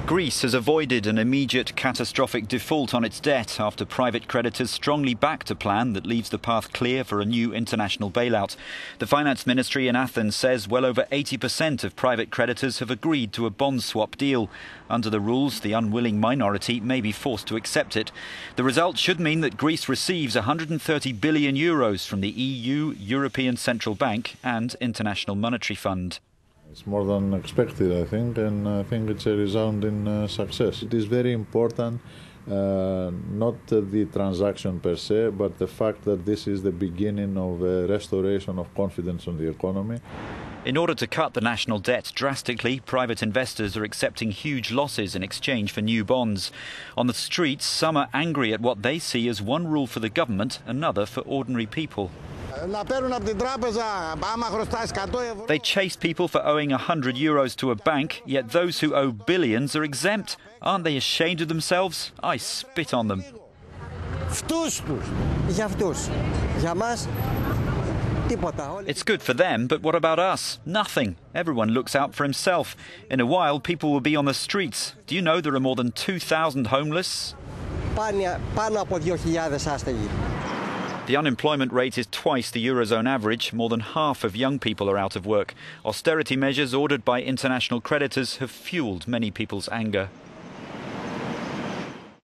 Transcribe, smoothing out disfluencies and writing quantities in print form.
Greece has avoided an immediate catastrophic default on its debt after private creditors strongly backed a plan that leaves the path clear for a new international bailout. The finance ministry in Athens says well over 80% of private creditors have agreed to a bond swap deal. Under the rules, the unwilling minority may be forced to accept it. The result should mean that Greece receives €130 billion from the EU, European Central Bank and International Monetary Fund. It's more than expected, I think, and I think it's a resounding success. It is very important, not the transaction per se, but the fact that this is the beginning of a restoration of confidence in the economy. In order to cut the national debt drastically, private investors are accepting huge losses in exchange for new bonds. On the streets, some are angry at what they see as one rule for the government, another for ordinary people. They chase people for owing €100 to a bank, yet those who owe billions are exempt. Aren't they ashamed of themselves? I spit on them. It's good for them, but what about us? Nothing. Everyone looks out for himself. In a while, people will be on the streets. Do you know there are more than 2,000 homeless? The unemployment rate is twice the Eurozone average. More than half of young people are out of work. Austerity measures ordered by international creditors have fueled many people's anger.